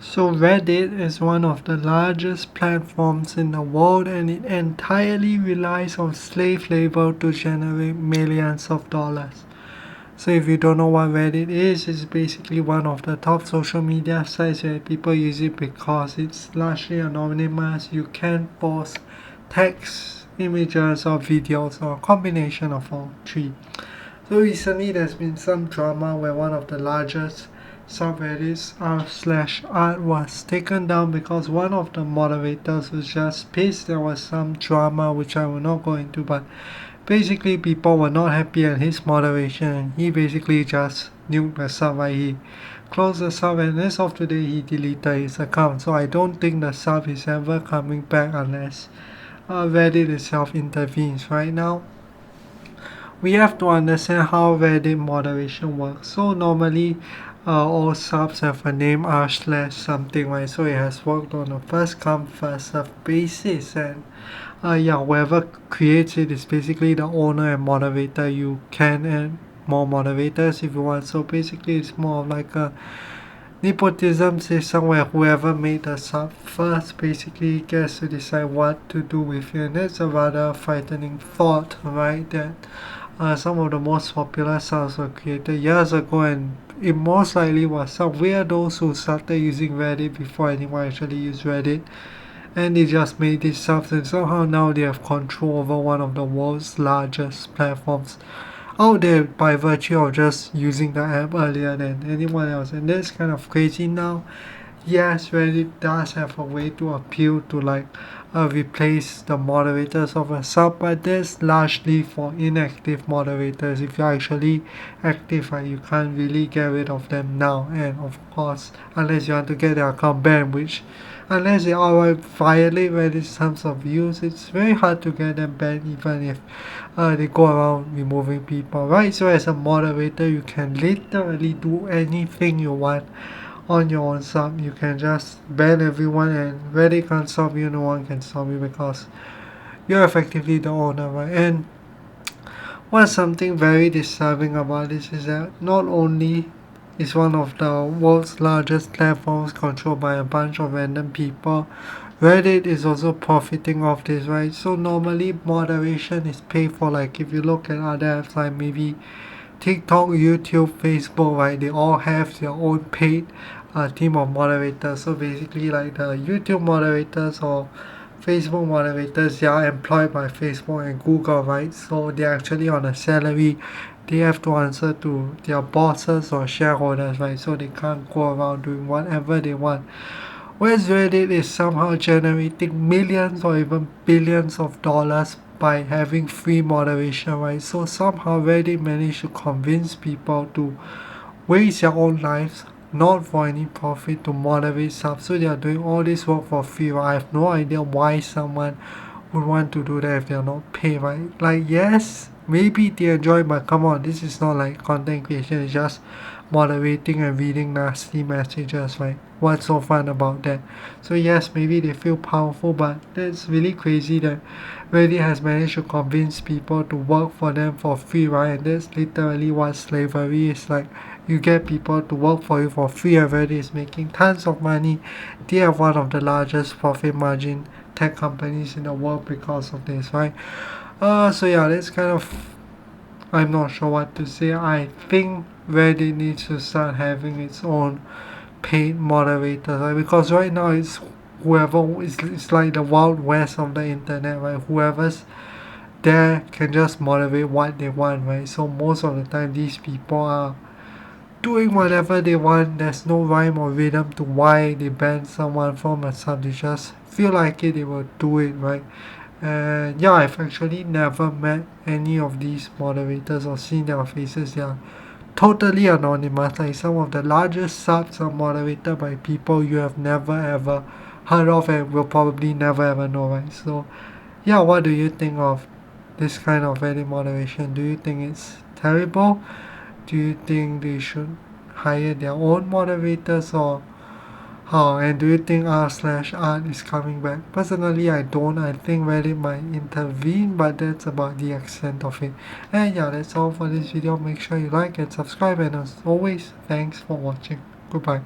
So Reddit is one of the largest platforms in the world, and it entirely relies on slave labor to generate millions of dollars. So if you don't know what Reddit is, it's basically one of the top social media sites where people use it because it's largely anonymous. You can post text, images or videos or a combination of all three. So recently there's been some drama where one of the largest subreddits r/art was taken down because one of the moderators was just pissed. There was some drama which I will not go into, but basically people were not happy at his moderation and he basically just nuked the sub. Right? He closed the sub, and as of today he deleted his account. So I don't think the sub is ever coming back unless Reddit itself intervenes. Right now we have to understand how Reddit moderation works. So normally all subs have a name r/something, right? So it has worked on a first come first serve basis, and yeah, whoever creates it is basically the owner and moderator. You can add more moderators if you want. So basically it's more of like a nepotism system where whoever made the sub first basically gets to decide what to do with it. And that's a rather frightening thought, right? That some of the most popular subs were created years ago, and it most likely was some weirdos who started using Reddit before anyone actually used Reddit, and they just made these subs, and somehow now they have control over one of the world's largest platforms out there by virtue of just using the app earlier than anyone else. And that's kind of crazy now. Yes, Reddit does have a way to appeal to like replace the moderators of a sub, but that's largely for inactive moderators. If you're actually active, right, you can't really get rid of them now. And of course, unless you want to get their account banned, which unless they outright violate Reddit's terms of use, it's very hard to get them banned even if they go around removing people, right? So as a moderator, you can literally do anything you want on your own sub. You can just ban everyone, and Reddit can't stop you, no one can stop you because you're effectively the owner, right? And what's something very disturbing about this is that not only is one of the world's largest platforms controlled by a bunch of random people, Reddit is also profiting off this, right? So normally moderation is paid for. Like if you look at other apps like maybe TikTok, YouTube, Facebook, right? They all have their own paid team of moderators. So basically, like the YouTube moderators or Facebook moderators, they are employed by Facebook and Google, right? So they're actually on a salary. They have to answer to their bosses or shareholders, right? So they can't go around doing whatever they want. Whereas Reddit is somehow generating millions or even billions of dollars by having free moderation, right? So somehow Reddit managed to convince people to waste their own lives, not for any profit, to moderate stuff. So they are doing all this work for free, right? I have no idea why someone would want to do that if they are not paid, right? Like, yes, maybe they enjoy, but come on, this is not like content creation, it's just moderating and reading nasty messages, right? What's so fun about that? So yes, maybe they feel powerful, but that's really crazy that Reddit has managed to convince people to work for them for free, right? And that's literally what slavery is like. You get people to work for you for free, and Reddit is making tons of money. They have one of the largest profit margin tech companies in the world because of this, right? So yeah, that's kind of, I'm not sure what to say. I think Reddit needs to start having its own paid moderator, right? Because right now it's whoever is, it's like the wild west of the internet, right? Whoever's there can just moderate what they want, right? So most of the time these people are doing whatever they want. There's no rhyme or rhythm to why they ban someone from a sub. They just feel like it, they will do it, right? And yeah, I've actually never met any of these moderators or seen their faces. They are totally anonymous. Like some of the largest subs are moderated by people you have never ever heard of and will probably never ever know, right? So yeah, what do you think of this kind of Reddit moderation? Do you think it's terrible? Do you think they should hire their own moderators, or how? And do you think r/art is coming back? Personally, I don't. I think Reddit might intervene, but that's about the extent of it. And yeah, that's all for this video. Make sure you like and subscribe, and as always, thanks for watching. Goodbye.